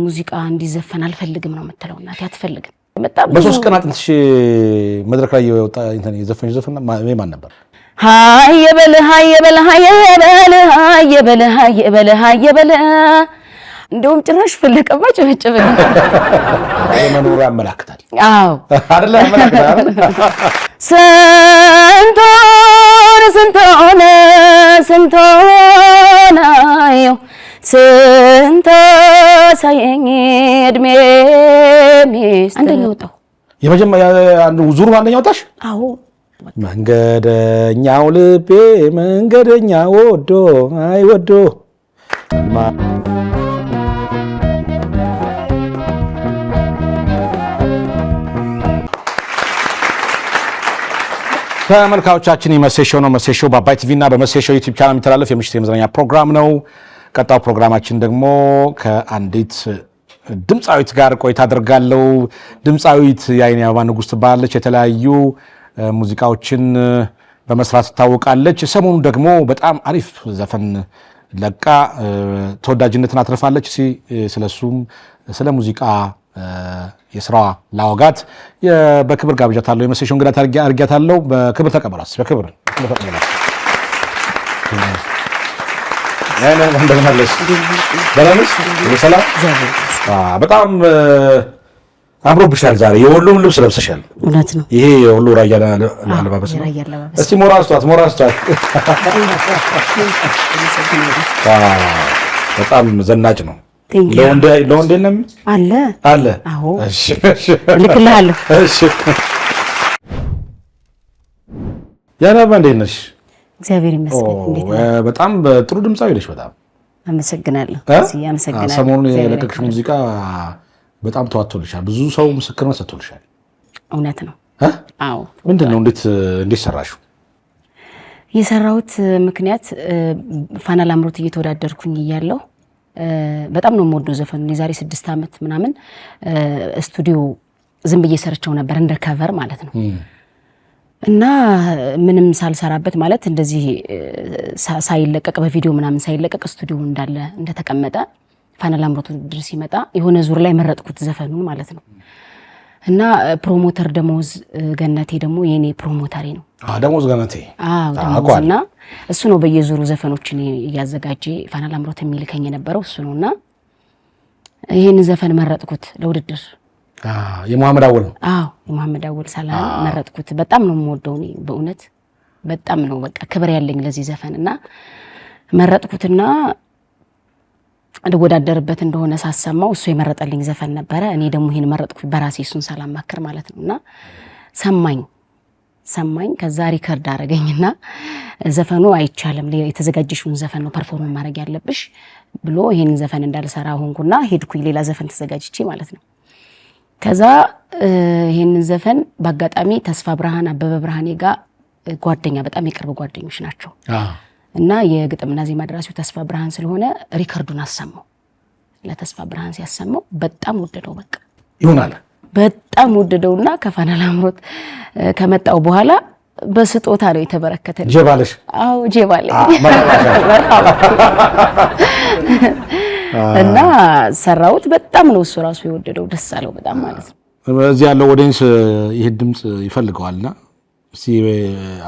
ሙዚቃ እንዲዘፈን አልፈልግም ነው የምትለው እናቴ አትፈልግም በሶስት ቀናት እንትሽ መድረክ ላይ የወጣ እንትን የዘፈን ማን ነበር ሃይ የበለ ሃይ የበለ ሃይ የበለ ሃይ የበለ ሃይ የበለ ሃይ የበለ እንደውም ጭራሽ ፍለቀባ ጨበጨበኝ የመኖር ያመላክታል አዎ አይደለ ያመላክታል ስንቶናዮ ስንቶ ሳየኝ እድሜ ሚስት አንደኛ ወጣው የመጀመሪያ አንዱ ዙሩ አንደኛ ወጣሽ አዎ መንገደኛው ልቤ መንገደኛ ወዶ አይወዶ ተመልካቾቻችን የመሴሾው ነው መሴሾው በአባይ ቲቪ እና በመሴሾው ዩቲዩብ ቻናል የሚተላለፍ የምሽት የመዝናኛ ፕሮግራም ነው ቀጣው ፕሮግራማችን ደግሞ ከአንዲት ድምጻዊት ጋር ቆይታ አደርጋለሁ ድምጻዊት የአይኔ አበባ ንጉስ ትባላለች የተለያዩ ሙዚቃዎችን በመስራት ትታወቃለች ሰሞኑ ደግሞ በጣም አሪፍ ዘፈን ለቃ ተወዳጅነትን አትርፋለች ስለሱም ስለ ሙዚቃ የስራዋ ላወጋት በክብር ጋብዣታለሁ የመሴሾው እንግዳ አድርጊያታለሁ በክብር ተቀበሏት በክብር ተቀበሏት ያኔ እንደምናለሽ በላንስ ሰላም በጣም አምሮብሻል ዛሬ የወሎን ልብስ ለብሰሻል እውነት ነው ይሄ የወሎ ራያ አለባበስ ነው እስቲ ሞራል ስጧት በጣም ዘናጭ ነው ለወንዴ ነው አለ አዎ እሺ ልክልሃለሁ እሺ ያናባ እንዴት ነሽ እግዚአብሔር ይመስገን እንዴት ነው በጣም ጥሩ ድምጻዊ ነሽ በጣም አመሰግናለሁ አመሰግናለሁ ሰሞኑን የለቀቅሽ ሙዚቃ በጣም ተዋጥቶልሻል ብዙ ሰው ምስክርነት ሰጥቶልሻል እውነት ነው አዎ ምንድነው እንዴት ሰራሽው የሰራሁት ምክንያት ፋና ላምሮት እየተወዳደርኩኝ እያለሁ በጣም ነው የምወደው ዘፈን የዛሬ 6 አመት ምናምን ስቱዲዮ ዝም ብዬ ሰርቸው ነበር እንደ ከቨር ማለት ነው እና ምንም ሳልሰራበት ማለት እንደዚህ ሳይለቀቅ በቪዲዮ ምናምን ሳይለቀቅ ስቱዲዮ እንዳለ እንደተቀመጠ ፋና ላምሮት ድረስ ሲመጣ የሆነ ዙር ላይ መረጥኩት ዘፈኑን ማለት ነው እና ፕሮሞተር ደሞዝ ገነቴ ደግሞ የኔ ፕሮሞተሪ ነው ደሞዝ ገነቴ ደሞዝና እሱ ነው በየዙሩ ዘፈኖችን ያዘጋጀ ፋና ላምሮት የሚልከኝ የነበረው እሱ ነውና ይሄን ዘፈን መረጥኩት ለውድድር የመሐመድ አወል ነው የመሐመድ አወል ሰላም መረጥኩት በጣም ነው የምወደው እኔ በእውነት በጣም ነው በቃ ክብር ያለኝ ለዚህ ዘፈንና መረጥኩትና እንደወዳደርበት እንደሆነ ሳሰማው እሱ የመረጠልኝ ዘፈን ነበር እኔ ደግሞ ይሄን መረጥኩት በራሴ እሱን ሰላም ማከር ማለት ነውና ሰማኝ ከዛ ሪከርድ አረገኝና ዘፈኑ አይቻለም የተዘጋጀሽውን ዘፈን ነው ፐርፎርም ማድረግ ያለብሽ ብሎ ይሄን ዘፈን እንዳልሰራ ሆንኩና ሄድኩኝ ሌላ ዘፈን ተዘጋጅቼ ማለት ነው ከዛ ይሄን ዘፈን በአጋጣሚ ተስፋ ብርሃን አበበ ብርሃኔ ጋር ጓደኛ በጣም የቅርብ ጓደኞች ናቸው እና የግጥምና ዜማ ደራሲው ተስፋ ብርሃን ስለሆነ ሪከርዱን አሰማው ለተስፋ ብርሃን ሲያሰማው በጣም ወደደው በቃ ይሆናል በጣም ወደደውና ከፋና ላምሮት ከመጣው በኋላ በስጦታ ነው የተበረከተልኝ ጀባለሽ አዎ ጀባለኝ እና ሰራውት በጣም ነው እሱ ራሱ የወደደው ደስ አለው በጣም ማለት ነው እዚህ ያለው ኦዲየንስ ይሄ ድምጽ ይፈልገዋልና እስቲ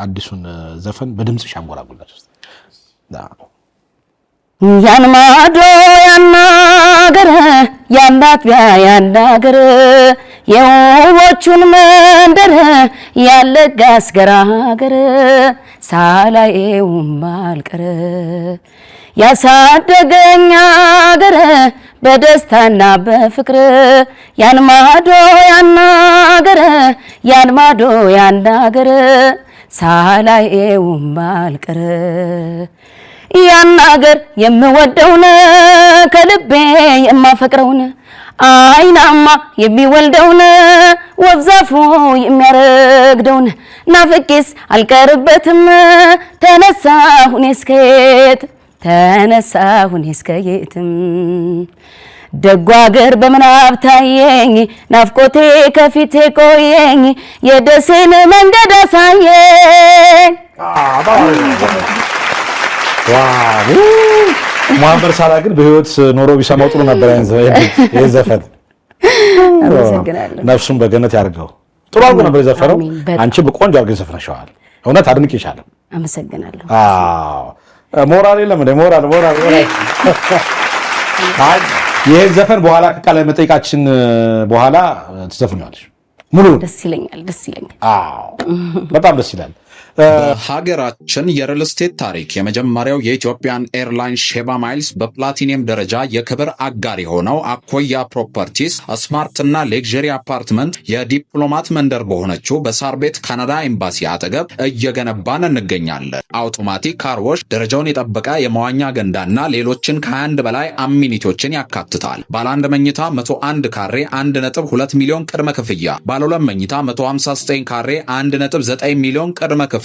አዲሱን ዘፈን በድምጽ ሻንጎራጉላችሁ ያን ማዶ ያናገር ያንዳት ያናገር የውቦቹን መንደር ያለጋስ ገራገር ሳላየው ማልቀር ያሳደገኝ አገር በደስታና በፍቅር ያን ማዶ ያናገር ያን ማዶ ያናገር ሳላየው ማልቀር ያናገር የምወደውን ከልቤ የማፈቅረውን አይናማ የሚወልደውን ወብዛፉ የሚያረግደውን ናፍቄስ አልቀርበትም ተነሳሁኝ እስከየትም ደጓ አገር በምናብ ታየኝ ናፍቆቴ ከፊቴ ቆየኝ የደሴን መንገድ አሳየኝ መሐመድ ሳላ ግን በህይወት ኖሮ ቢሰማው ጥሩ ነበር የዘፈን ነፍሱን በገነት ያርገው ጥሩ አድርጎ ነበር የዘፈነው አንቺ በቆንጆ አድርገሽ ዘፍነሻል እውነት አድንቄሻለሁ አመሰግናለሁ አዎ ሞራል የለም ሞራል ይሄ ዘፈን በኋላ ቃለ መጠይቃችን በኋላ ትዘፍኛለሽ ሙሉ ደስ ይለኛል አዎ በጣም ደስ ይላል በሀገራችን የሪል ስቴት ታሪክ የመጀመሪያው የኢትዮጵያን ኤርላይን ሼባ ማይልስ በፕላቲኒየም ደረጃ የክብር አጋር የሆነው አኮያ ፕሮፐርቲስ ስማርትና ሌክዠሪ አፓርትመንት የዲፕሎማት መንደር በሆነችው በሳር ቤት ካናዳ ኤምባሲ አጠገብ እየገነባን እንገኛለን። አውቶማቲክ ካርዎሽ፣ ደረጃውን የጠበቀ የመዋኛ ገንዳና ሌሎችን ከ21 በላይ አሚኒቲዎችን ያካትታል። ባለ 1 መኝታ 101 ካሬ 1.2 ሚሊዮን ቅድመ ክፍያ፣ ባለ 2 መኝታ 159 ካሬ 1.9 ሚሊዮን ቅድመ ክፍያ፣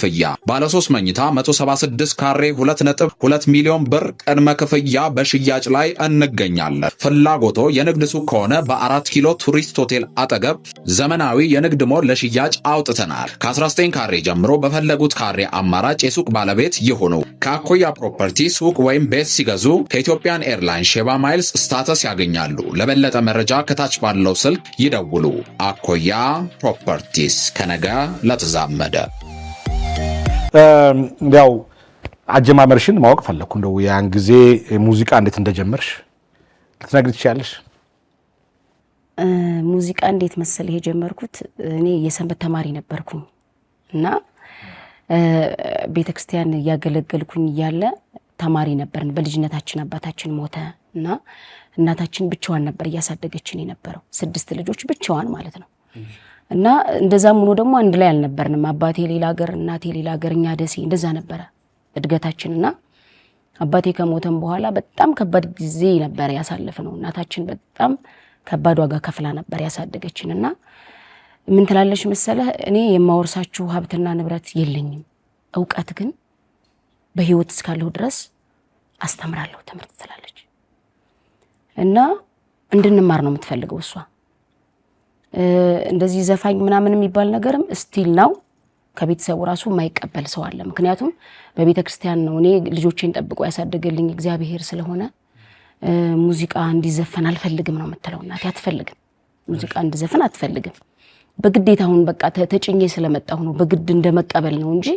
ባለ 3 መኝታ 176 ካሬ 2.2 ሚሊዮን ብር ቅድመ ክፍያ በሽያጭ ላይ እንገኛለን። ፍላጎቶ የንግድ ሱቅ ከሆነ በ4 ኪሎ ቱሪስት ሆቴል አጠገብ ዘመናዊ የንግድ ሞል ለሽያጭ አውጥተናል። ከ19 ካሬ ጀምሮ በፈለጉት ካሬ አማራጭ የሱቅ ባለቤት ይሁኑ። ከአኮያ ፕሮፐርቲ ሱቅ ወይም ቤት ሲገዙ ከኢትዮጵያን ኤርላይን ሼባ ማይልስ ስታተስ ያገኛሉ። ለበለጠ መረጃ ከታች ባለው ስልክ ይደውሉ። አኮያ ፕሮፐርቲስ ከነገ ለተዛመደ ያው አጀማመርሽን ማወቅ ፈለኩ እንደው ያን ጊዜ ሙዚቃ እንዴት እንደጀመርሽ ልትነግሪ ትችያለሽ? ሙዚቃ እንዴት መሰለህ የጀመርኩት እኔ የሰንበት ተማሪ ነበርኩኝ እና ቤተክርስቲያን ያገለገልኩኝ እያለ ተማሪ ነበርን። በልጅነታችን አባታችን ሞተ እና እናታችን ብቻዋን ነበር እያሳደገችን የነበረው 6 ልጆች ብቻዋን ማለት ነው። እና እንደዛም ሆኖ ደግሞ አንድ ላይ አልነበርንም። አባቴ ሌላ ሀገር እናቴ ሌላ ሀገር እኛ ደሴ እንደዛ ነበረ እድገታችንና አባቴ ከሞተም በኋላ በጣም ከባድ ጊዜ ነበር ያሳለፍነው። እናታችን በጣም ከባድ ዋጋ ከፍላ ነበር ያሳደገችንና ምን ትላለሽ መሰለህ እኔ የማወርሳችሁ ሀብትና ንብረት የለኝም፣ ዕውቀት ግን በህይወት እስካለሁ ድረስ አስተምራለሁ ትምህርት ትላለች እና እንድንማር ነው የምትፈልገው እሷ። እንደዚህ ዘፋኝ ምናምን የሚባል ነገርም ስቲል ነው ከቤተሰቡ ራሱ የማይቀበል ሰው አለ። ምክንያቱም በቤተ ክርስቲያን ነው እኔ ልጆቼን ጠብቆ ያሳደገልኝ እግዚአብሔር ስለሆነ ሙዚቃ እንዲዘፈን አልፈልግም ነው የምትለው እናቴ። አትፈልግም ሙዚቃ እንዲዘፈን አትፈልግም። በግዴታውን በቃ ተጭኜ ስለመጣሁ ነው በግድ እንደመቀበል ነው እንጂ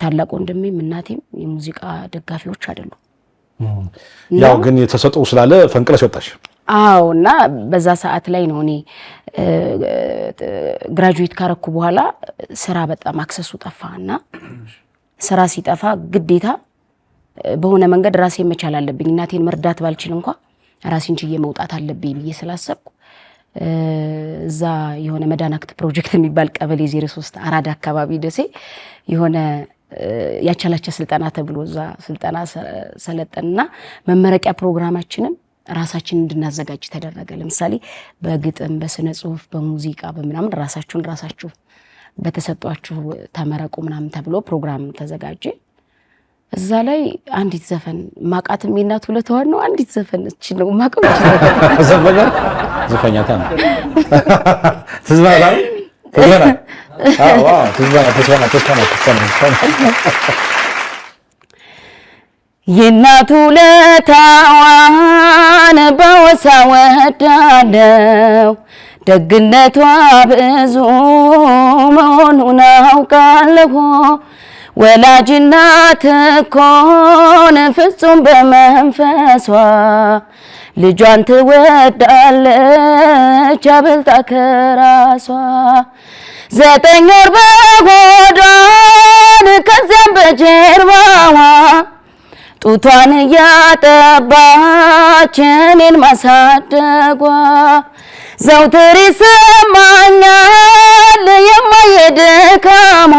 ታላቅ ወንድሜም እናቴም የሙዚቃ ደጋፊዎች አይደሉም። ያው ግን የተሰጠው ስላለ ፈንቅለሽ ወጣሽ። አዎ እና በዛ ሰዓት ላይ ነው እኔ ግራጁዌት ካረኩ በኋላ ስራ በጣም አክሰሱ ጠፋና ስራ ሲጠፋ ግዴታ በሆነ መንገድ ራሴን መቻል አለብኝ። እናቴን መርዳት ባልችል እንኳን ራሴን ችዬ መውጣት አለብኝ ብዬ ስላሰብኩ እዛ የሆነ መዳናክት ፕሮጀክት የሚባል ቀበሌ 03 አራዳ አካባቢ ደሴ የሆነ ያቻላቻ ስልጠና ተብሎ እዛ ስልጠና ሰለጠንና መመረቂያ ፕሮግራማችንን ራሳችን እንድናዘጋጅ ተደረገ። ለምሳሌ በግጥም በስነ ጽሁፍ በሙዚቃ በመናምን ራሳችሁ በተሰጧችሁ ተመረቁ ምናምን ተብሎ ፕሮግራም ተዘጋጀ። እዛ ላይ አንዲት ዘፈን ማቃትም የእናት ሁለቷን ነው አንዲት ዘፈን እቺ ነው ማቀው ዘፈኛታ ነው ትዝባላ የእናቱ ለታዋን በወሳ ወዳለው ደግነቷ ብዙ መሆኑን አውቃለሁ። ወላጅናት ኮን ፍጹም በመንፈሷ ልጇን ትወዳለች አብልጣ ከራሷ። 9 ወር በሆዷን ከዚያም በጀርባዋ ጡቷን እያጠባች እኔን ማሳደጓ ዘውትር ይሰማኛል የማየድካማ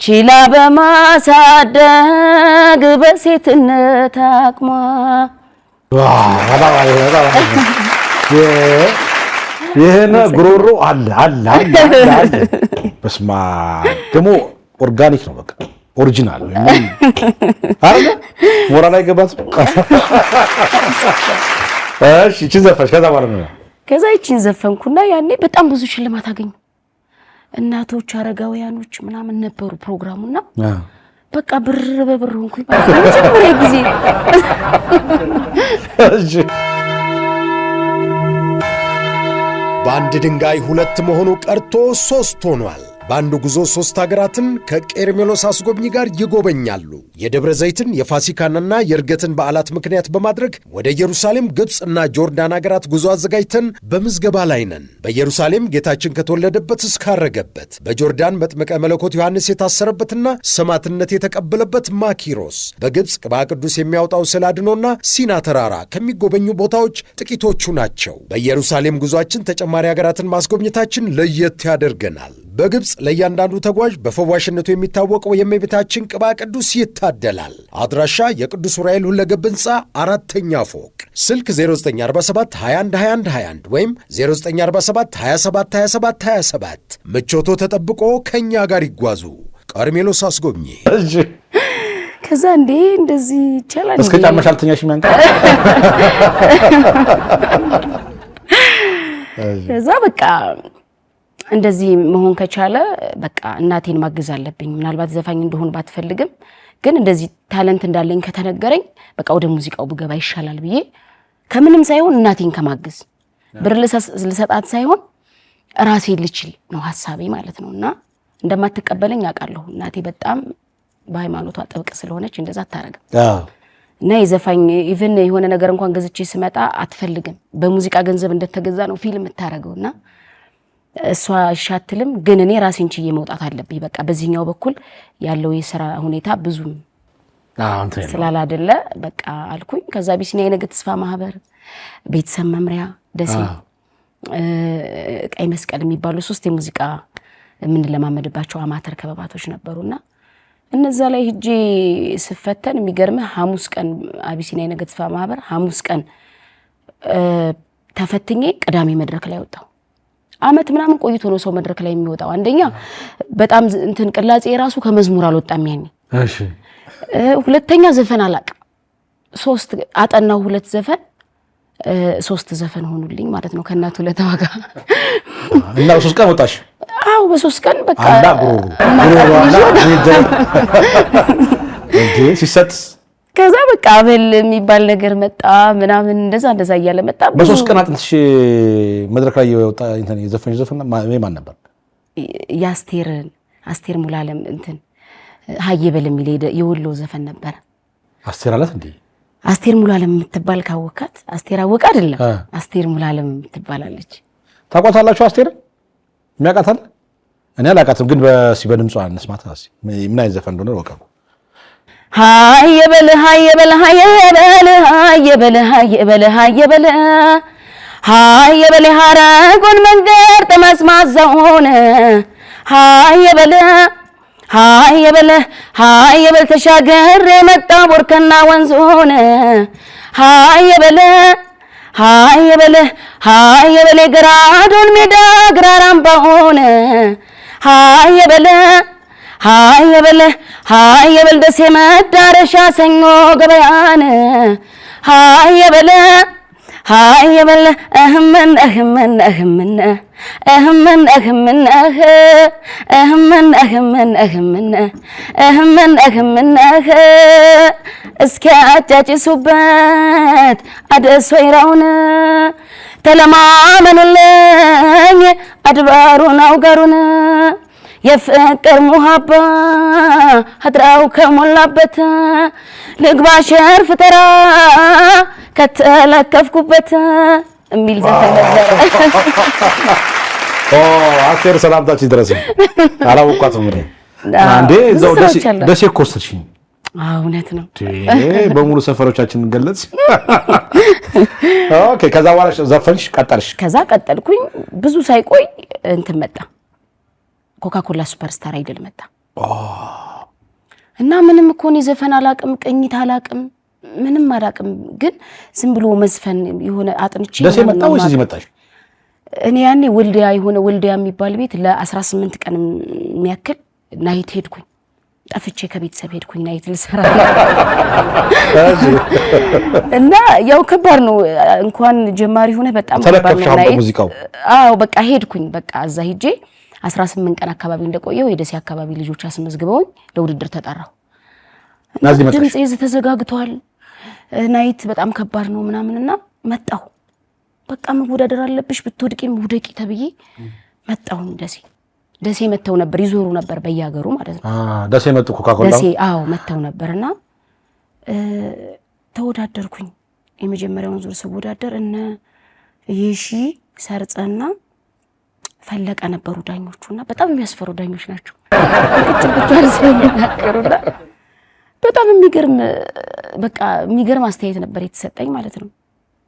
ችላ በማሳደግ በሴትነት አቅሟ። ይሄን ጉሮሮ አለ በስማ ደግሞ ኦርጋኒክ ነው በቃ ኦሪጂናል ነው አይደል? ሞራል አይገባት። እሺ እቺን ዘፈንሽ ከዛ ማለት ነው። ከዛ እቺን ዘፈንኩና ያኔ በጣም ብዙ ሽልማት አገኘሁ። እናቶች አረጋውያኖች ምናምን ነበሩ ፕሮግራሙና በቃ ብር በብር ሆንኩኝ መጀመሪያ ጊዜ። በአንድ ድንጋይ ሁለት መሆኑ ቀርቶ ሶስት ሆኗል። በአንድ ጉዞ ሶስት ሀገራትን ከቄርሜሎስ አስጎብኚ ጋር ይጎበኛሉ። የደብረ ዘይትን የፋሲካንና የእርገትን በዓላት ምክንያት በማድረግ ወደ ኢየሩሳሌም፣ ግብፅና ጆርዳን ሀገራት ጉዞ አዘጋጅተን በምዝገባ ላይ ነን። በኢየሩሳሌም ጌታችን ከተወለደበት እስካረገበት፣ በጆርዳን መጥምቀ መለኮት ዮሐንስ የታሰረበትና ሰማዕትነት የተቀበለበት ማኪሮስ፣ በግብፅ ቅባ ቅዱስ የሚያወጣው ስዕለ አድኖና ሲና ተራራ ከሚጎበኙ ቦታዎች ጥቂቶቹ ናቸው። በኢየሩሳሌም ጉዞአችን ተጨማሪ ሀገራትን ማስጎብኘታችን ለየት ያደርገናል። በግብፅ ለእያንዳንዱ ተጓዥ በፈዋሽነቱ የሚታወቀው የእመቤታችን ቅባ ቅዱስ ይታደላል። አድራሻ የቅዱስ ዑራኤል ሁለገብ ሕንፃ 4ኛ ፎቅ፣ ስልክ 0947 21 21 21 ወይም 0947 27 27 27። ምቾቶ ተጠብቆ ከእኛ ጋር ይጓዙ። ቀርሜሎስ አስጎብኚ። ከዛ እንዴ እንደዚህ ይቻላል እስከ ጫማሽ አልተኛሽም ያንተ? ከዛ በቃ እንደዚህ መሆን ከቻለ በቃ እናቴን ማግዝ አለብኝ። ምናልባት ዘፋኝ እንደሆን ባትፈልግም ግን እንደዚህ ታለንት እንዳለኝ ከተነገረኝ በቃ ወደ ሙዚቃው ብገባ ይሻላል ብዬ ከምንም ሳይሆን እናቴን ከማግዝ ብር ልሰጣት ሳይሆን ራሴ ልችል ነው ሐሳቤ ማለት ነውና እንደማትቀበለኝ አውቃለሁ። እናቴ በጣም በሃይማኖቷ ጥብቅ ስለሆነች እንደዛ አታረግም። እና የዘፋኝ ኢቭን የሆነ ነገር እንኳን ገዝቼ ስመጣ አትፈልግም። በሙዚቃ ገንዘብ እንደተገዛ ነው ፊልም የምታረገውና እሷ ሻትልም ግን እኔ ራሴን ችዬ መውጣት አለብኝ። በቃ በዚህኛው በኩል ያለው የሥራ ሁኔታ ብዙም ስላላደለ በቃ አልኩኝ። ከዛ ቢስኒያ የነገ ተስፋ ማህበር፣ ቤተሰብ መምሪያ፣ ደሴ ቀይ መስቀል የሚባሉ 3 የሙዚቃ የምንለማመድባቸው አማተር ክበባቶች ነበሩና እነዛ ላይ ሄጄ ስፈተን የሚገርምህ ሐሙስ ቀን አቢሲኒያ የነገ ተስፋ ማህበር ሐሙስ ቀን ተፈትኜ ቅዳሜ መድረክ ላይ ወጣሁ። አመት ምናምን ቆይቶ ነው ሰው መድረክ ላይ የሚወጣው። አንደኛ በጣም እንትን ቅላጼ ራሱ ከመዝሙር አልወጣም ያኔ። እሺ ሁለተኛ ዘፈን አላውቅም። 3 አጠናው 2 ዘፈን 3 ዘፈን ሆኑልኝ ማለት ነው ከእናቱ ለተዋጋ እና በ3 ቀን ወጣሽ? አዎ በ3 ቀን በቃ አላ እንዴ ሲሰጥ ከዛ በቃ አበል የሚባል ነገር መጣ ምናምን እንደዛ እያለ መጣ። በ3 ቀን አጥንትሽ መድረክ ላይ የወጣ እንትን የዘፈንሽ ዘፈን ማን ነበር? አስቴር ሙላለም እንትን ሀየበል የሚል የወሎ ዘፈን ነበር። አስቴር አላት እንዴ? አስቴር ሙላለም የምትባል ካወቃት አስቴር አወቀ አይደለም አስቴር ሙላለም የምትባላለች። ታውቋታላችሁ? አስቴር የሚያውቃት አለ? እኔ አላውቃትም፣ ግን በድምጿ እንስማት። ምን አይነት ዘፈን እንደሆነ ወቀው ሃየበል ሃየበል ሃየበል ሃየበል ሃየበል ሃየበል ሃየበል ሐረጎን መንገድ ተመስማዛውን ሃየበል ሃየበል ሃየበል ተሻገር የመጣ ቦርከና ወንዞን ሃየበል ሃየበል ሃየበል ገራዶን ሜዳ ግራራምባውን ሃየበል ሃየበል ሃየበል ደሴ መዳረሻ ሰኞ ገበያን ሃየበል ሃየበል እህምን እህምን እህምን እህምን እህምን እህምን እህምን እህምን እህምን እህምን እስኪ አጫጭሱበት አደስ ወይራውን ተለማመኑልኝ አድባሩን አውጋሩን የፍቅር ሙሃባ ሀድራው ከሞላበት ልግባ ሸርፍ ተራ ከተለከፍኩበት የሚል ዘፈን ነበር። አስቴር ሰላምታችን ድረስ አላወቃትም እንዴ? አንዴ እዛው ደሴ እኮ ወሰድሽኝ። እውነት ነው። በሙሉ ሰፈሮቻችን ገለጽ። ኦኬ። ከዛ በኋላ ዘፈንሽ ቀጠልሽ? ከዛ ቀጠልኩኝ። ብዙ ሳይቆይ እንትን መጣ፣ ኮካኮላ ሱፐርስታር አይደል መጣ። እና ምንም እኮ ነው ዘፈን አላቅም፣ ቅኝት አላቅም፣ ምንም አላቅም። ግን ዝም ብሎ መዝፈን የሆነ አጥንቼ ደሴ መጣ ወይስ እዚህ መጣሽ? እኔ ያኔ ወልዲያ የሚባል ቤት ለ18 ቀን የሚያክል ናይት ሄድኩኝ። ጠፍቼ ከቤተሰብ ሄድኩኝ ናይት ልሰራ እና ያው ከባድ ነው። እንኳን ጀማሪ ሆነ በጣም ከባድ ነው ናይት። አዎ በቃ ሄድኩኝ። በቃ እዛ ሄጄ 18 ቀን አካባቢ እንደቆየው የደሴ አካባቢ ልጆች አስመዝግበውኝ ለውድድር ተጠራው። ድምጼ ተዘጋግቷል። ናይት በጣም ከባድ ነው ምናምንና መጣሁ። በቃ መወዳደር አለብሽ ብትወድቂም ውደቂ ተብዬ መጣሁ። ደሴ መተው ነበር፣ ይዞሩ ነበር በየሀገሩ ማለት ነው። ደሴ መጡ ኮካኮላ ደሴ መተው ነበርና ተወዳደርኩኝ። የመጀመሪያውን ዙር ስወዳደር እነ ይሺ ሰርጸና ፈለቀ ነበሩ ዳኞቹና በጣም የሚያስፈሩ ዳኞች ናቸው። ቅጭብጫል ስለሚናገሩና በጣም የሚገርም አስተያየት ነበር የተሰጠኝ ማለት ነው።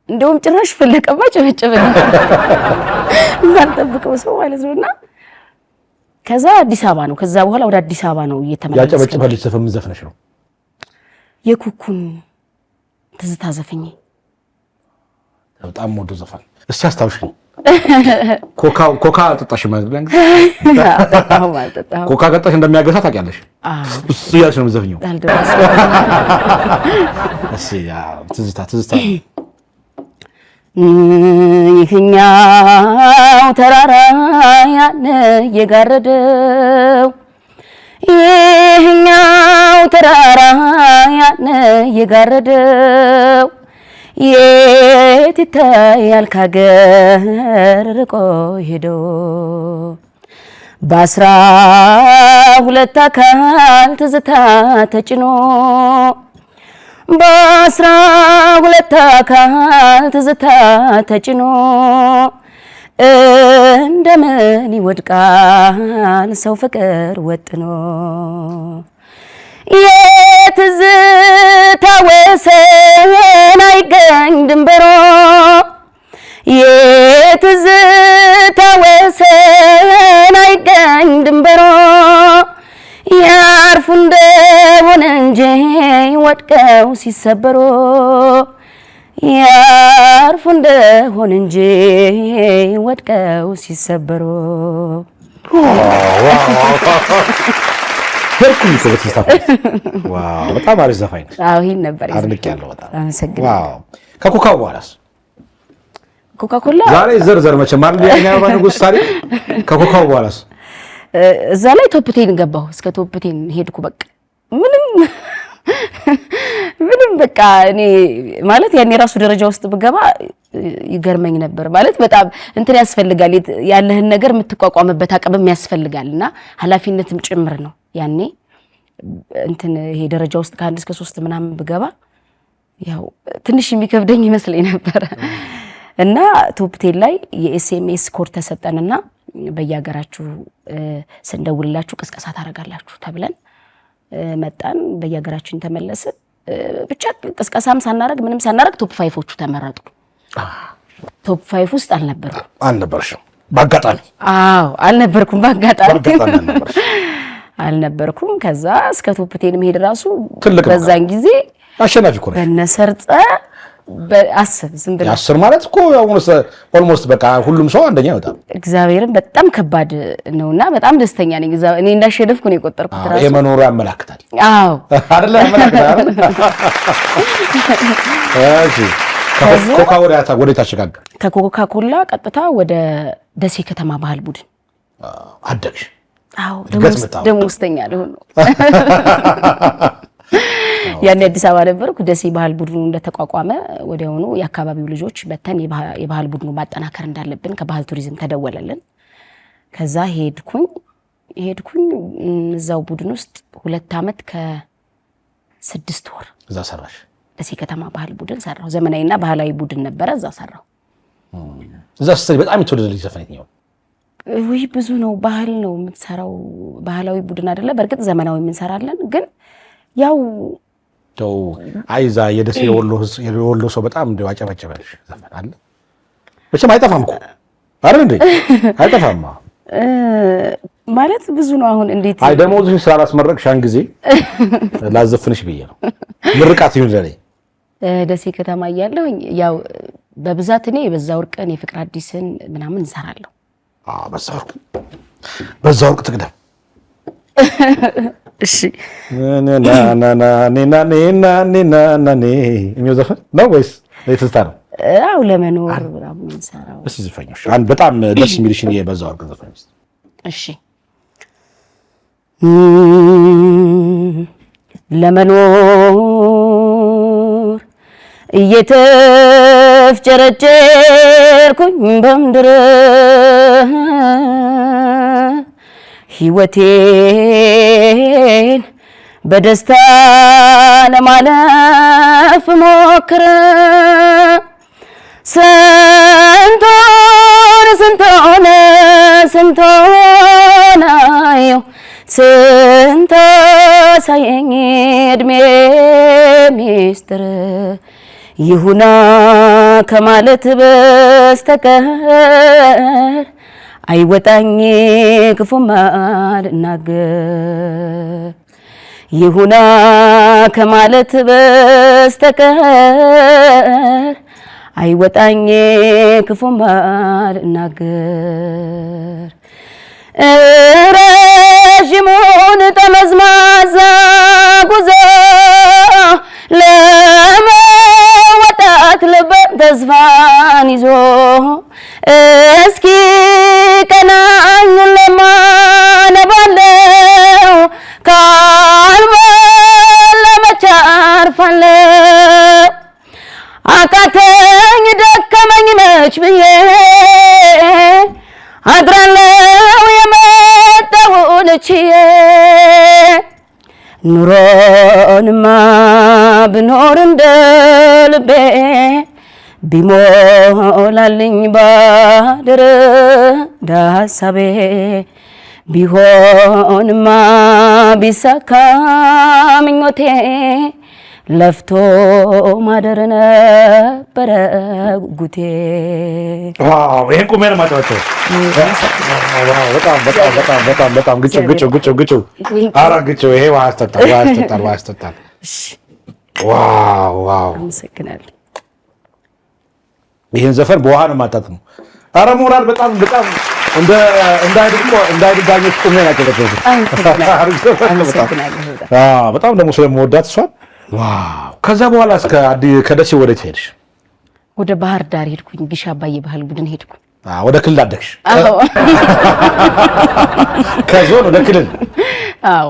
እንደውም ጭራሽ ፈለቀማ ጨበጨበልኝ እንዳልጠብቀው ሰው ማለት ነውና ከዛ አዲስ አበባ ነው። ከዛ በኋላ ወደ አዲስ አበባ ነው እየተመለስኩ። ያጨበጨበልኝ ዘፈን ምን ዘፈነሽ ነው? የኩኩን ትዝታ ዘፈኝ። በጣም ወዶ ዘፈን። እስቲ አስታውሽኝ። ኮካ ጠጣሽ ማለት ነው? ኮካ ጠጣሽ እንደሚያገሳ ታውቂያለሽ? እሱ ያልሽ ነው የምትዘፍኚው? እሺ ያ ትዝታ ይህኛው ተራራ ያን የጋረደው ይህኛው ተራራ ያን የጋረደው የት ይታያል ከሀገር ርቆ ሄዶ በ12 አካል ትዝታ ተጭኖ በ12 አካል ትዝታ ተጭኖ እንደምን ይወድቃል ሰው ፍቅር ወጥኖ የትዝታ ወሰን አይገኝ ድንበሮ የትዝታ ወሰን አይገኝ ድንበሮ ያርፉ እንደሆነ እንጂ ወድቀው ሲሰበሩ ያርፉ እንደሆነ እንጂ ወድቀው ሲሰበሩ ሄርኩኝ ከበትስታ ዋው በጣም አሪፍ ዘፋኝ ነው። ይሄን ነበር አድንቄያለሁ በጣም አመሰግናለሁ። ዋው ከኮካ በኋላስ ኮካኮላ ዛሬ ዘርዘር መቼም አይደል ያኛው ባንጉስ ታሪክ ከኮካ በኋላስ እዛ ላይ ቶፕ 10 ገባሁ። እስከ ቶፕ 10 ሄድኩ። በቃ ምንም በቃ እኔ ማለት ያኔ ራሱ ደረጃ ውስጥ ብገባ ይገርመኝ ነበር። ማለት በጣም እንትን ያስፈልጋል፣ ያለህን ነገር የምትቋቋምበት አቅምም ያስፈልጋልና ኃላፊነትም ጭምር ነው። ያኔ እንትን ይሄ ደረጃ ውስጥ ከ1 እስከ 3 ምናምን ብገባ ያው ትንሽ የሚከብደኝ ይመስለኝ ነበር እና ቶፕ 10 ላይ የኤስኤምኤስ ኮድ ተሰጠንና በየሀገራችሁ ስንደውልላችሁ ቅስቀሳ ታደርጋላችሁ ተብለን መጣን። በየሀገራችን ተመለስን። ብቻ ቅስቀሳም ሳናረግ ምንም ሳናረግ ቶፕ 5ዎቹ ተመረጡ። ቶፕ 5 ውስጥ አልነበርሽም? በአጋጣሚ? አዎ አልነበርኩም። በአጋጣሚ አልነበርኩም። ከዛ እስከ ቶፕ 10 መሄድ ራሱ በዛን ጊዜ አሸናፊ እኮ ነሽ። በነሰርጸ በአስብ ዝም ብለህ 10 ማለት እኮ ኦልሞስት በቃ ሁሉም ሰው አንደኛ ይወጣል። እግዚአብሔርን በጣም ከባድ ነውና በጣም ደስተኛ ነኝ። እኔ እንዳሸነፍኩ ነው የቆጠርኩት ራሱ። የመኖሩ ያመላክታል። አዎ አይደለ? ያመላክታል። እሺ ከኮካ ወደ ታሸጋገር። ከኮካ ኮላ ቀጥታ ወደ ደሴ ከተማ ባህል ቡድን አደግሽ? አዎ ደሞዝተኛ ልሆን ነው። ያኔ አዲስ አበባ ነበርኩ። ደሴ ባህል ቡድኑ እንደተቋቋመ ወዲያውኑ የአካባቢው ልጆች በተን የባህል ቡድኑ ማጠናከር እንዳለብን ከባህል ቱሪዝም ተደወለልን። ከዛ ሄድኩኝ እዛው ቡድን ውስጥ 2 ዓመት ከ6 ወር እዛ ሰራሽ? ደሴ ከተማ ባህል ቡድን ሰራው። ዘመናዊና ባህላዊ ቡድን ነበረ፣ እዛ ሰራው። እዛ ስትሰሪ በጣም የተወደደልሽ ዘፈን የትኛው? ወይ ብዙ ነው። ባህል ነው የምትሰራው። ባህላዊ ቡድን አይደለ። በእርግጥ ዘመናዊ የምንሰራለን ግን ያው አይዛ የደሴ የወሎ ሰው በጣም እንደው አጨበጨበልሽ ዘፈን አለ መቼም አይጠፋም እኮ አይደል እንዴ? አይጠፋም ማለት ብዙ ነው። አሁን እንዴት አይ ደሞዝሽ ስላላስመረቅሽ ያን ጊዜ ላዘፍንሽ ብዬ ነው። ምርቃት ይሁን ለኔ። ደሴ ከተማ እያለሁ ያው በብዛት እኔ በዛ ወርቅን የፍቅር አዲስን ምናምን እንሰራለሁ። በዛ ወርቅ ትቅደም። እሺ ናናናናናናናናናናኔ የሚው ዘፈን ነው ወይስ ትዝታ ነው? አው ለመኖር ምናምን እንሰራው። እሺ ዘፈኞች አንድ በጣም ደስ የሚልሽን የበዛ ወርቅ ዘፈኝ። እሺ ለመኖር እየተፍጨረጨርኩኝ በምድር ሕይወቴን በደስታ ለማለፍ ሞክረ ስንቶን አየሁ ስንት ሳየኝ ዕድሜ ሚስጥር ይሁና ከማለት በስተቀር አይወጣኝ ክፉም አልናገር ይሁና ከማለት በስተቀር አይወጣኝ ክፉም አልናገር ረዥሙን ጠመዝማዛ ጉዞ ለመወጣት ልቤን ተስፋን ይዞ እስኪ ቀናኝ ለማነባለው ካልበላ መች አርፋለሁ አቃተኝ ደከመኝ መች ብዬ አድራለሁ የመጣውን ችዬ ኑሮንማ ብኖር እንደ ልቤ ቢሞላልኝ ባድር ዳሳቤ ቢሆንማ ቢሳካ ምኞቴ ለፍቶ ማደር ነበረ ጉቴ። ዋው ይሄን ቁሜ ነው ማጫወቸው። በጣም ግጭ ኧረ ግጭ ይሄ ውሃ ያስጠጣል። ዋው አመሰግናለሁ። ይሄን ዘፈን በውሃ ነው ማጣጥም። ኧረ ሞራል በጣም እንዳይድዳኞች ቁሜ ናቸው። በጣም ደግሞ ስለምወዳት እሷን። ዋው ከዛ በኋላ ከደሴ ወዴት ሄድሽ? ወደ ባህር ዳር ሄድኩኝ። ግሽ አባዬ ባህል ቡድን ሄድኩ። ወደ ክልል አደግሽ? ከዞን ወደ ክልል? አዎ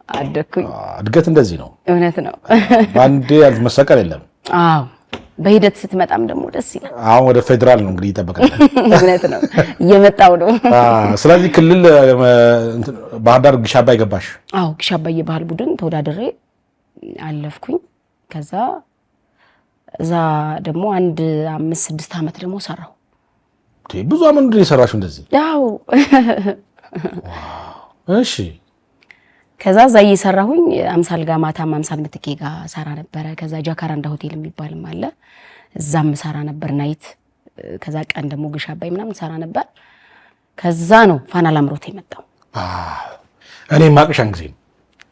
አደግኩኝ። እድገት እንደዚህ ነው። እውነት ነው። ባንዴ ያልመሰቀል የለም። አዎ በሂደት ስትመጣም ደግሞ ደስ ይላል። አሁን ወደ ፌዴራል ነው እንግዲህ ይጠበቃል። እውነት ነው እየመጣው ነው። ስለዚህ ክልል ባህር ዳር ግሽ አባይ ገባሽ? አዎ ግሽ አባዬ ባህል ቡድን ተወዳድሬ አለፍኩኝ። ከዛ እዛ ደግሞ 5-6 ዓመት ደግሞ ሰራሁ። ብዙ አመት ነው የሰራሽው እንደዚህ? አዎ። እሺ። ከዛ እዛ እየሰራሁኝ አምሳል ጋር ማታም አምሳል ምትኬ ጋር ሰራ ነበረ። ከዛ ጃካራንዳ ሆቴል የሚባልም አለ እዛም ሰራ ነበር ናይት። ከዛ ቀን ደግሞ ግሽ አባይ ምናምን ሰራ ነበር። ከዛ ነው ፋና ላምሮት የመጣው። እኔ ማቅሻን ጊዜ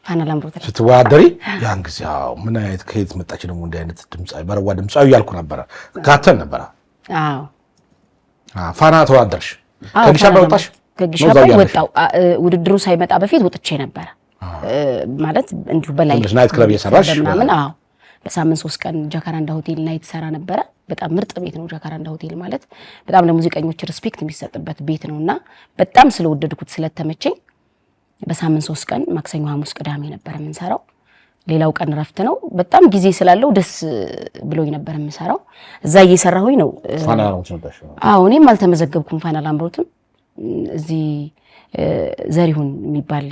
ፋና ላምሮት ስትወዳደሪ ያን ጊዜ ምን አይነት ከየት መጣች ደግሞ እንዲህ አይነት ድምጻዊ በረዋ ድምጻዊ እያልኩ ነበረ። ካተን ነበረ። አዎ ፋና ተወዳደርሽ? ከግሽ አባይ ወጣሽ? ከግሽ አባይ ወጣው። ውድድሩ ሳይመጣ በፊት ወጥቼ ነበረ ማለት እንዲሁ በላይ ናይት ክለብ እየሰራሽ ምናምን። አዎ በሳምንት 3 ቀን ጃካራንዳ ሆቴል ናይት ሰራ ነበረ። በጣም ምርጥ ቤት ነው ጃካራንዳ ሆቴል ማለት። በጣም ለሙዚቀኞች ሪስፔክት የሚሰጥበት ቤት ነውና በጣም ስለወደድኩት ስለተመቸኝ በሳምንት 3 ቀን ማክሰኞ፣ ሐሙስ፣ ቅዳሜ ነበር የምንሰራው። ሌላው ቀን ረፍት ነው። በጣም ጊዜ ስላለው ደስ ብሎኝ ነበር የምሰራው። እዛ እየሰራሁኝ ነው። ፋና ላምሮት ነበር? አዎ እኔም አልተመዘገብኩም ፋና ላምሮትም። እዚህ ዘሪሁን የሚባል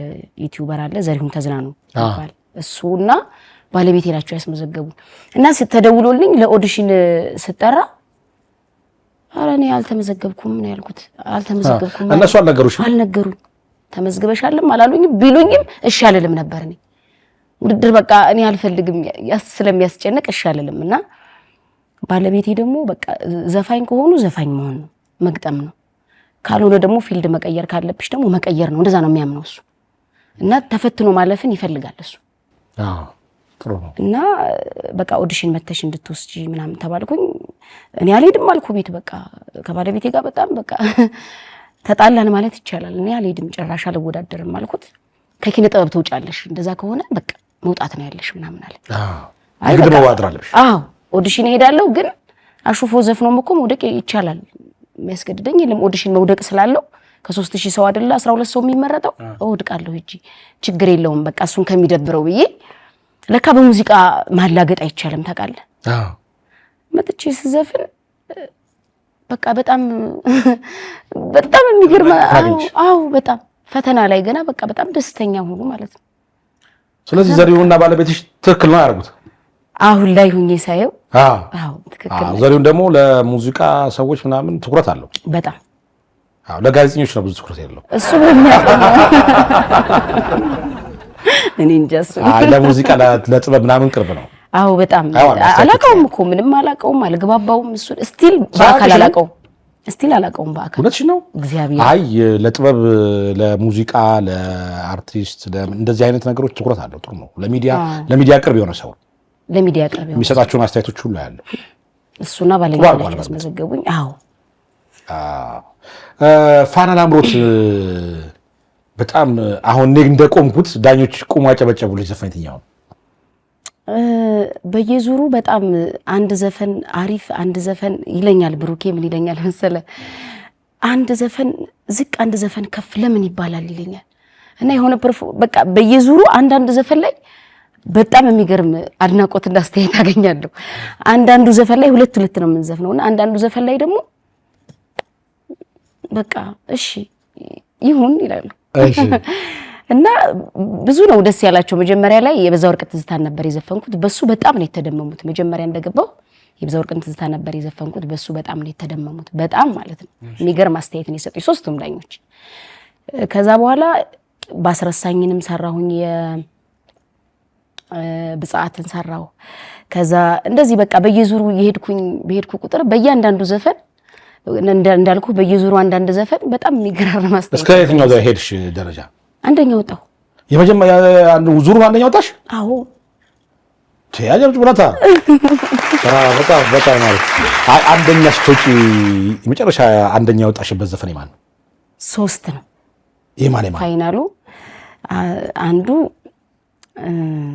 ዩቲዩበር አለ፣ ዘሪሁን ተዝናኑ ይባል። እሱና ባለቤቴ ናቸው ያስመዘገቡ እና ተደውሎልኝ ለኦዲሽን ስጠራ ኧረ እኔ አልተመዘገብኩም ነው ያልኩት። አልተመዘገብኩም እነሱ አልነገሩኝ። ተመዝግበሻልም አላሉኝም። ቢሉኝም እሺ አልልም ነበር። እኔ ውድድር በቃ እኔ አልፈልግም ስለሚያስጨንቅ እሺ አልልም። እና ባለቤቴ ደግሞ በቃ ዘፋኝ ከሆኑ ዘፋኝ መሆን ነው መግጠም ነው፣ ካልሆነ ደግሞ ፊልድ መቀየር ካለብሽ ደግሞ መቀየር ነው። እንደዛ ነው የሚያምነው እሱ። እና ተፈትኖ ማለፍን ይፈልጋል እሱ። ጥሩ ነው። እና በቃ ኦዲሽን መተሽ እንድትወስጂ ምናምን ተባልኩኝ። እኔ አልሄድም አልኩ ቤት። በቃ ከባለቤቴ ጋር በጣም በቃ ተጣላን ማለት ይቻላል። እኔ አልሄድም ጭራሽ አልወዳደርም አልኩት። ከኪነ ጥበብ ትውጫለሽ፣ እንደዛ ከሆነ በቃ መውጣት ነው ያለሽ ምናምን አለ። አይግድ መዋድር አለሽ? አዎ ኦዲሽን እሄዳለሁ፣ ግን አሹፎ ዘፍኖም እኮ መውደቅ ይቻላል። የሚያስገድደኝ የለም። ኦዲሽን መውደቅ ስላለው ከ3000 ሰው አይደለ 12 ሰው የሚመረጠው፣ እወድቃለሁ እንጂ ችግር የለውም በቃ እሱን ከሚደብረው ብዬ ለካ በሙዚቃ ማላገጥ አይቻልም ታውቃለህ። መጥቼ ስዘፍን በቃ በጣም የሚገርም በጣም ፈተና ላይ ገና በቃ በጣም ደስተኛ ሆኖ ማለት ነው። ስለዚህ ዘሪሁንና ባለቤትሽ ትክክል ነው ያደርጉት አሁን ላይ ሁኜ ሳየው። ትክክል ነው። ዘሪሁን ደግሞ ለሙዚቃ ሰዎች ምናምን ትኩረት አለው በጣም። ለጋዜጠኞች ነው ብዙ ትኩረት ያለው እሱ በሚያውቀው እኔ እንጃ እሱ ለሙዚቃ ለጥበብ ምናምን ቅርብ ነው። በጣም አላውቀውም እኮ ምንም አላውቀውም፣ አልግባባውም። እሱ ስቲል በአካል አላውቀውም በአካል። እውነትሽ ነው። እግዚአብሔር ለጥበብ ለሙዚቃ ለአርቲስት እንደዚህ አይነት ነገሮች ትኩረት አለው። ጥሩ ነው። ለሚዲያ ቅርብ የሆነ ሰው የሚሰጣቸውን አስተያየቶች ሁሉ ያለው እሱና ባለቤት ያስመዘገቡኝ። ፋና ላምሮት በጣም አሁን እንደቆምኩት ዳኞች ቁሙ አጨበጨቡልኝ። ዘፈን የትኛው ነው? በየዙሩ በጣም አንድ ዘፈን አሪፍ አንድ ዘፈን ይለኛል ብሩኬ። ምን ይለኛል መሰለ፣ አንድ ዘፈን ዝቅ አንድ ዘፈን ከፍ ለምን ይባላል ይለኛል። እና የሆነ በቃ በየዙሩ አንዳንድ ዘፈን ላይ በጣም የሚገርም አድናቆትና አስተያየት አገኛለሁ። አንዳንዱ ዘፈን ላይ ሁለት ነው የምንዘፍነውና አንዳንዱ ዘፈን ላይ ደግሞ በቃ እሺ ይሁን ይላሉ። እና ብዙ ነው ደስ ያላቸው። መጀመሪያ ላይ የበዛ ወርቅ ትዝታን ነበር የዘፈንኩት፣ በሱ በጣም ነው የተደመሙት። መጀመሪያ እንደገባው የበዛ ወርቅ ትዝታ ነበር የዘፈንኩት፣ በሱ በጣም ነው የተደመሙት። በጣም ማለት ነው የሚገርም አስተያየት ነው የሰጡኝ ሶስቱም ዳኞች። ከዛ በኋላ ባስረሳኝንም ሰራሁኝ፣ የብጻትን ሰራው። ከዛ እንደዚህ በቃ በየዙሩ በሄድኩ ቁጥር በእያንዳንዱ ዘፈን እንዳልኩ በየዙሩ አንዳንድ ዘፈን በጣም የሚገራርም አስተያየት። እስከ የትኛው ሄድሽ ደረጃ? አንደኛ ወጣሁ። የመጀመሪያ ዙሩ አንደኛ ወጣሽ? አዎ። ተያጀብጭ ብላታ በጣም ማለት አንደኛ ስትወጪ የመጨረሻ አንደኛ ወጣሽበት ዘፈን የማን ነው? 3 ነው። የማን ፋይናሉ አንዱ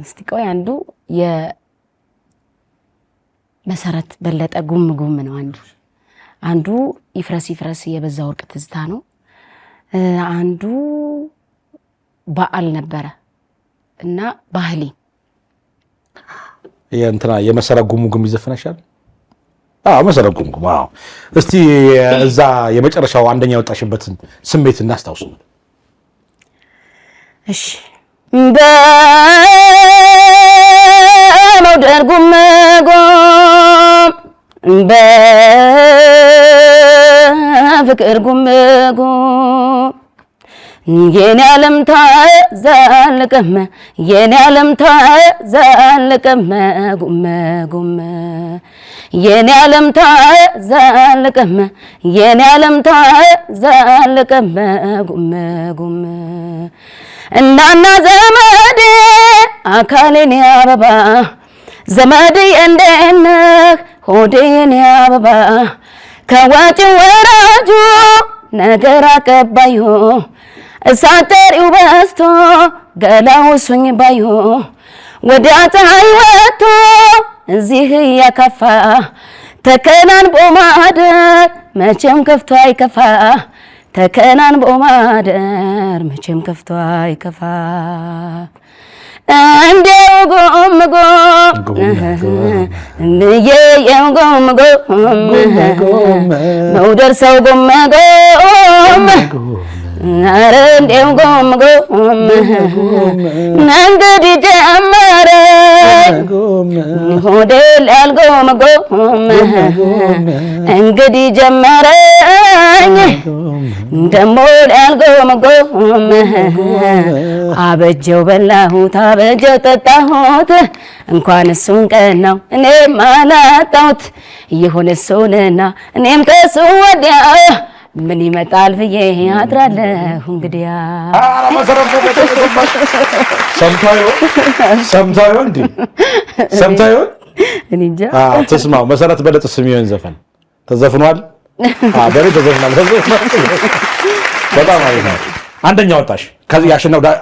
እስቲ ቆይ አንዱ የመሰረት በለጠ ጉም ነው። አንዱ ይፍረስ የበዛ ወርቅ ትዝታ ነው። አንዱ በዓል ነበረ እና ባህሊ የመሰረት ጉም ይዘፈናሻል። መሰረት ጉም። እስቲ እዛ የመጨረሻው አንደኛ የወጣሽበትን ስሜት እናስታውስ። እሺ። በመውደድ ጉም በፍቅር ጉም የኔ ዓለም ታዛልቀመ የኔ ዓለም ታዛልቀመ ጉም የኔ ዓለም ታዛልቀመ የኔ ዓለም ታዛልቀመ ጉም እናና ዘመዴ አካሌን አበባ ዘመዴ እንደነህ ሆዴ የኔ አበባ ከዋጭ ወራጁ ነገር አቀባዩ እሳጠሪው በስቶ ገላው ሱኝ ባዩ ወዲያ ፀሐይ ወጥቶ እዚህ ያካፋ ተከናንቦ ማደር መቼም ከፍቶ አይከፋ ተከናንቦ ማደር መቼም ከፍቶ አይከፋ እንደው ጎም እንየየው ጎም መውደር ሰው ጎም ኧረ እንደው ጎም እንግዲህ ጀመረ ሆዴ ላልጎም እንግዲህ ጀመረኝ ደሞ ላልጎም አበጀው በላሁት አበጀው ጠጣሁት እንኳን እሱን ቀናው እኔም አላጣሁት የሆነ ሰውንና እኔም ከሱ ወዲያ ምን ይመጣል ብዬ አድራለሁ እንግዲያ። ሰምታዩ እኔ እንጃ። ተስማው መሰረት በለጠ ስሚዮን ዘፈን ተዘፍኗል። በሬ ተዘፍኗል። በጣም አሪፍ ነው። አንደኛ ወጣሽ። ከዚህ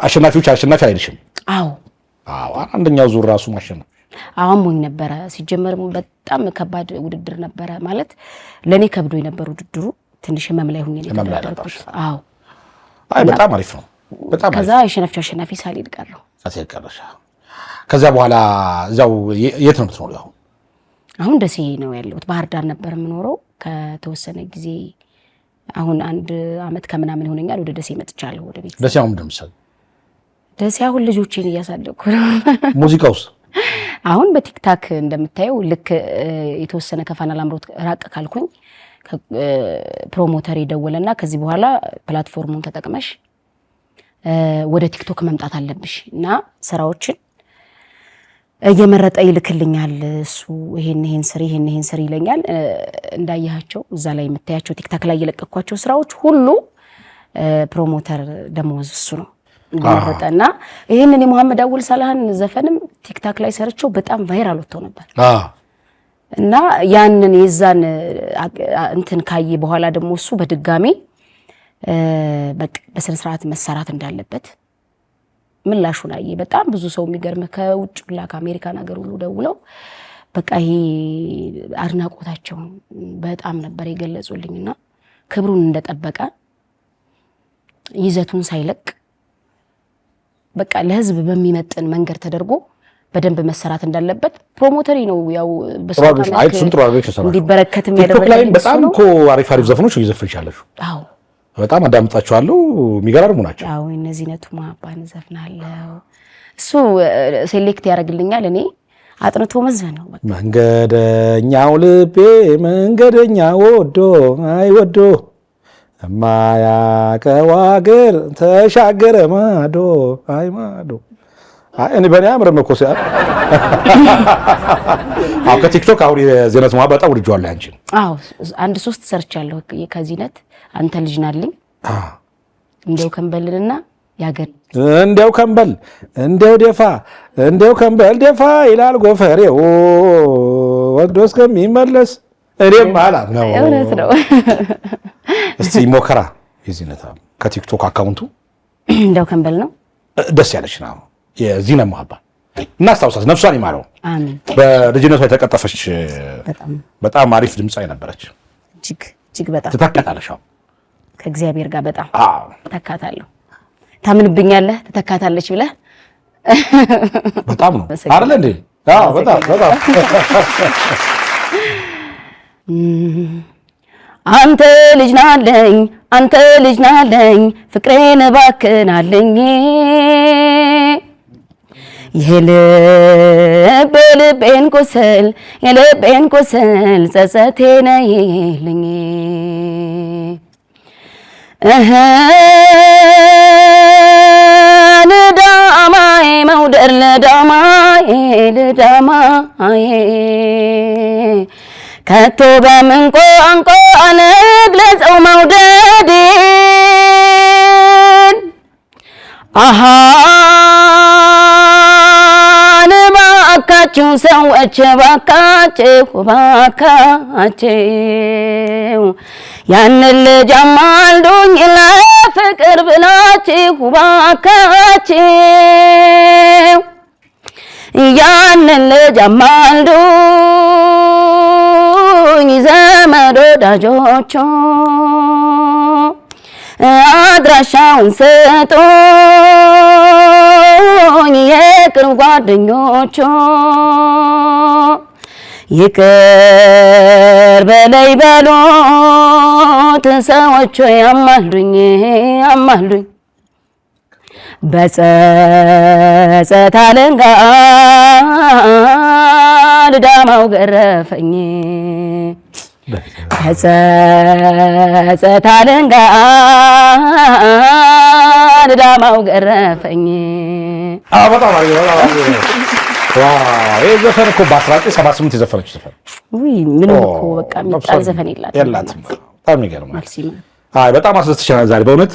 አሸናፊዎች አሸናፊ አይልሽም? አዎ አንደኛው ዙር ራሱ ማሸነፍ አሞኝ ነበረ። ሲጀመርም በጣም ከባድ ውድድር ነበረ። ማለት ለኔ ከብዶ የነበረ ውድድሩ ትንሽ ህመም ላይ ሆኜ ነበር። አዎ በጣም አሪፍ ነው። በጣም ከዛ አሸናፊ ሳልሄድ ቀረሁ። ከዚያ በኋላ እዛው የት ነው የምትኖሪው? አሁን ደሴ ነው ያለሁት። ባህር ዳር ነበር የምኖረው ከተወሰነ ጊዜ አሁን 1 አመት ከምናምን ይሆነኛል ወደ ደሴ መጥቻለሁ ወደ ቤት። ደሴ አሁን እንደምሳሌ ደሴ አሁን ልጆቼን እያሳደግኩ ነው። ሙዚቃውስ አሁን በቲክታክ እንደምታየው ልክ የተወሰነ ከፋና ላምሮት ራቅ ካልኩኝ ፕሮሞተር ይደወለና ከዚህ በኋላ ፕላትፎርሙን ተጠቅመሽ ወደ ቲክቶክ መምጣት አለብሽ እና ስራዎችን እየመረጠ ይልክልኛል። እሱ ይሄን ስሪ ይለኛል። እንዳያቸው እዛ ላይ የምታያቸው ቲክታክ ላይ የለቀኳቸው ስራዎች ሁሉ ፕሮሞተር ደሞዝ እሱ ነው እንደመረጠና ይሄንን የመሐመድ አወል ሰላህን ዘፈንም ቲክታክ ላይ ሰርቸው በጣም ቫይራል ወጥቶ ነበር። እና ያንን የዛን እንትን ካየ በኋላ ደግሞ እሱ በድጋሚ በቃ በስነ ስርዓት መሰራት እንዳለበት ምላሹን አየ። በጣም ብዙ ሰው የሚገርም ከውጭ ሁላ ከአሜሪካን ሀገር ሁሉ ደውለው በቃ ይሄ አድናቆታቸውን በጣም ነበር የገለጹልኝና ክብሩን እንደጠበቀ ይዘቱን ሳይለቅ በቃ ለህዝብ በሚመጥን መንገድ ተደርጎ በደንብ መሰራት እንዳለበት ፕሮሞተሪ ነው ያው በስራዎች ጥሩ አድርገሽ ተሰራሽ እንዲበረከትም ያደረገ ቲክቶክ ላይ በጣም እኮ አሪፍ ዘፈኖች እየዘፈንሻለሽ። አዎ በጣም አዳምጣቸዋለሁ። የሚገራርሙ ናቸው። አዎ እነዚህ ነቱ ማባን ዘፍናለሁ። እሱ ሴሌክት ያደርግልኛል። እኔ አጥንቶ መዝፈን ነው በቃ። መንገደኛው ልቤ መንገደኛ ወዶ አይወዶ ማያቀው አገር ተሻገረ ማዶ አይ ማዶ እኔ በእኔ አምርም እኮ ሲያ ከቲክቶክ አሁን የዜነት ማባ በጣም ወድጄዋለሁ። አንቺን 3 ሰርቻለሁ ከዚህነት አንተ ልጅ ናልኝ እንደው ከንበልና ያገር እንደው ከንበል እንደው ደፋ እንደው ከንበል ደፋ ይላል ጎፈሬው ወዶ እስከሚመለስ እኔም አላት ነው። እውነት ነው። እስቲ ሞከራ የዚህነት ከቲክቶክ አካውንቱ እንደው ከንበል ነው ደስ ያለች ነው የዚህነት ማባ እናስታውሳት፣ ነፍሷን ይማረው። አሜን። በልጅነቷ የተቀጠፈች በጣም አሪፍ ድምጻዊ ነበረች። እጅግ በጣም ትተካታለሽ። ከእግዚአብሔር ጋር በጣም ተካታለሁ። ታምንብኛለህ? ትተካታለች ብለህ በጣም ነው አይደል እንዴ? አዎ በጣም አንተ ልጅ ናለኝ አንተ ልጅ ናለኝ ፍቅሬን ባክናለኝ የልቤን ቁስል የልቤን ቁስል ጸጸቴ ነይልኝ ልዳማዬ መውደር ልዳማዬ ልዳማዬ ከቶ በምን ቋንቋ ልግለጸው መውደዴን ባካችሁ ሰዎች ባካችሁ ያንን ልጅ አማልዱኝ ለፍቅር ብላችሁ ባካችሁ ያንን ልጅ አማልዱኝ ዘመድ ወዳጆቹ አድራሻውን ስጡኝ የቅርብ ጓደኞቹ ይቅር በለይ በሉት ሰዎቹ አማልዱኝ አማልዱኝ በጸጸት አለንጋ ልዳማው ገረፈኝ በጸጸት አለንጋ ልዳማው ገረፈኝ። በጣም ይሄ ዘፈን እኮ በ1978 የዘፈነች ዘፈን ምንም እኮ በቃ የሚጣል ዘፈን የላትም። በጣም ይገርማል። በጣም አስደስተሽናል ዛሬ በእውነት።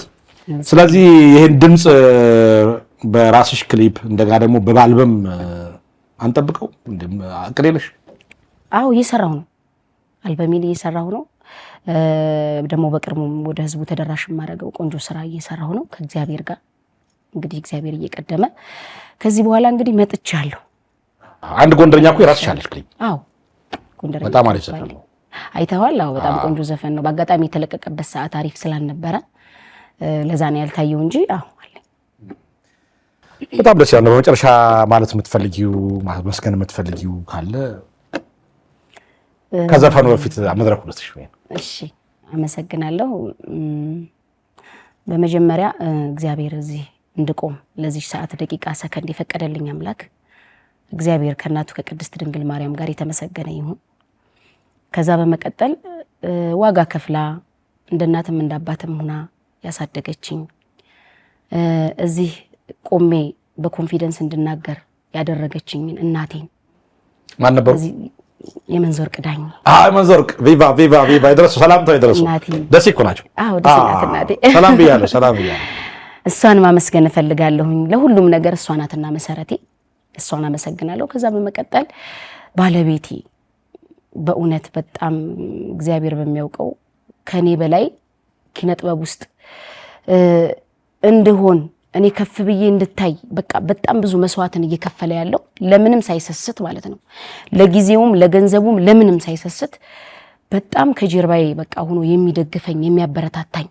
ስለዚህ ይሄን ድምፅ በራስሽ ክሊፕ እንደገና ደግሞ በአልበም አንጠብቀው እቅድ የለሽ? አዎ እየሰራሁ ነው። አልበሜን እየሰራሁ ነው። ደግሞ በቅርቡም ወደ ህዝቡ ተደራሽ የማደርገው ቆንጆ ስራ እየሰራሁ ነው ከእግዚአብሔር ጋር። እንግዲህ እግዚአብሔር እየቀደመ ከዚህ በኋላ እንግዲህ መጥቻለሁ። አንድ ጎንደረኛ እኮ የራስሽ አለሽ ክሊፕ? አዎ ጎንደረኛ በጣም አሪፍ ዘፈን ነው። አይተዋል? አዎ በጣም ቆንጆ ዘፈን ነው። በአጋጣሚ የተለቀቀበት ሰዓት አሪፍ ስላልነበረ ለዛ ነው ያልታየው እንጂ አዎ አለ። በጣም ደስ ያለው። በመጨረሻ ማለት የምትፈልጊው ማመስገን የምትፈልጊው ካለ ከዘፈኑ በፊት መድረኩ ልስጥሽ ወይ? እሺ አመሰግናለሁ። በመጀመሪያ እግዚአብሔር እዚህ እንድቆም ለዚህ ሰዓት ደቂቃ ሰከንድ የፈቀደልኝ አምላክ እግዚአብሔር ከእናቱ ከቅድስት ድንግል ማርያም ጋር የተመሰገነ ይሁን። ከዛ በመቀጠል ዋጋ ከፍላ እንደ እናትም እንደ አባትም ሆና ያሳደገችኝ እዚህ ቆሜ በኮንፊደንስ እንድናገር ያደረገችኝ እናቴን ማን ነበሩ? የመንዞር ቅዳኝ መንዞር ቪቫ ቪቫ ቪቫ ይድረሱ። ሰላምታው ይድረሱ። ደስ ይኮ ናቸው። አዎ ደስ ይላል እናቴ። ሰላም ብያለሁ። ሰላም ብያለሁ። እሷን ማመስገን እፈልጋለሁኝ። ለሁሉም ነገር እሷ ናትና መሰረቴ፣ እሷን አመሰግናለሁ። ከዛ በመቀጠል ባለቤቴ በእውነት በጣም እግዚአብሔር በሚያውቀው ከኔ በላይ ኪነ ጥበብ ውስጥ እንደሆን እኔ ከፍ ብዬ እንድታይ በቃ በጣም ብዙ መስዋዕትን እየከፈለ ያለው ለምንም ሳይሰስት ማለት ነው። ለጊዜውም ለገንዘቡም ለምንም ሳይሰስት በጣም ከጀርባዬ በቃ ሆኖ የሚደግፈኝ የሚያበረታታኝ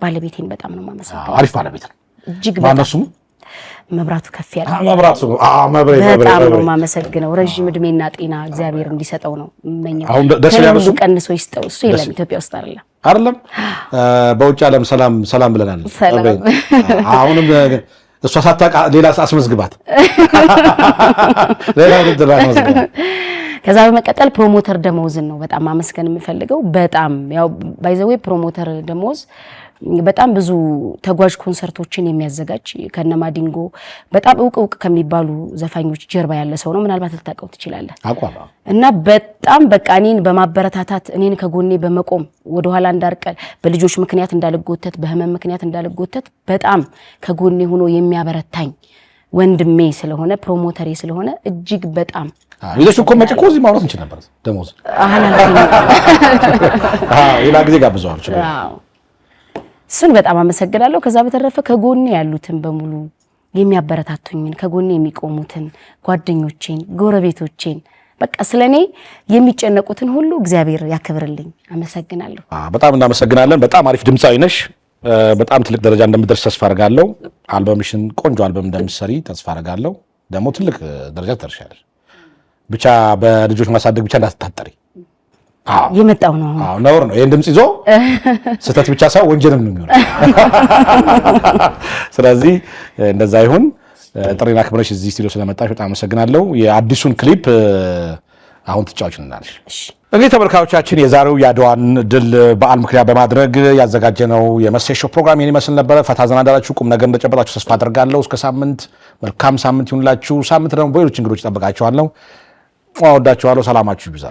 ባለቤቴን በጣም ነው ማመሰግነው። አሪፍ ባለቤት ነው። እጅግ በጣም መብራቱ ከፍ ያለ መብራቱ በጣም ነው ማመሰግነው። ረጅም እድሜና ጤና እግዚአብሔር እንዲሰጠው ነው እመኛለሁ። አሁን ደስ ያለው ቀንሶ ይስጠው። እሱ የለም ኢትዮጵያ ውስጥ አይደለም በውጭ ዓለም ሰላም ብለናል። አሁንም እሷ ሳታውቅ ሌላ አስመዝግባት። ከዛ በመቀጠል ፕሮሞተር ደሞዝን ነው በጣም ማመስገን የምፈልገው። በጣም ያው ባይዘዌ ፕሮሞተር ደሞዝ በጣም ብዙ ተጓዥ ኮንሰርቶችን የሚያዘጋጅ ከነማዲንጎ በጣም እውቅ ከሚባሉ ዘፋኞች ጀርባ ያለ ሰው ነው። ምናልባት ልታውቀው ትችላለህ። እና በጣም በቃ እኔን በማበረታታት እኔን ከጎኔ በመቆም ወደኋላ እንዳርቀል በልጆች ምክንያት እንዳልጎተት በህመም ምክንያት እንዳልጎተት በጣም ከጎኔ ሆኖ የሚያበረታኝ ወንድሜ ስለሆነ ፕሮሞተሬ ስለሆነ እጅግ በጣም ይለሽ እኮ መጪ እኮ እዚህ ማውራት እንችል ነበር። ደሞዝ ሌላ ጊዜ ጋብዘዋል። እሱን በጣም አመሰግናለሁ። ከዛ በተረፈ ከጎኔ ያሉትን በሙሉ የሚያበረታቱኝን ከጎኔ የሚቆሙትን ጓደኞቼን፣ ጎረቤቶቼን በቃ ስለኔ የሚጨነቁትን ሁሉ እግዚአብሔር ያክብርልኝ። አመሰግናለሁ። በጣም እናመሰግናለን። በጣም አሪፍ ድምጻዊ ነሽ። በጣም ትልቅ ደረጃ እንደምትደርስ ተስፋ አደርጋለሁ። አልበምሽን ቆንጆ አልበም እንደምትሰሪ ተስፋ አደርጋለሁ። ደግሞ ትልቅ ደረጃ ትደርሻለሽ። ብቻ በልጆች ማሳደግ ብቻ እንዳትታጠሪ። የመጣው ነው ነውር ነው። ይሄን ድምጽ ይዞ ስህተት ብቻ ሳይሆን ወንጀልም ነው የሚሆነው። ስለዚህ እንደዛ ይሁን። ጥሪና ክብረሽ እዚህ ስቱዲዮ ስለመጣሽ በጣም አመሰግናለሁ። የአዲሱን ክሊፕ አሁን ትጫወችልናለሽ። እንግዲህ ተመልካቾቻችን የዛሬው የአድዋን ድል በዓል ምክንያት በማድረግ ያዘጋጀነው የመሴ ሾው ፕሮግራም ይሄን ይመስል ነበረ። ፈታ ዘና እንዳላችሁ ቁም ነገር እንደጨበጣችሁ ተስፋ አደርጋለሁ። እስከ ሳምንት መልካም ሳምንት ይሁንላችሁ። ሳምንት ደግሞ በሌሎች እንግዶች እጠብቃችኋለሁ። ወዳችኋለሁ። ሰላማችሁ ይብዛ።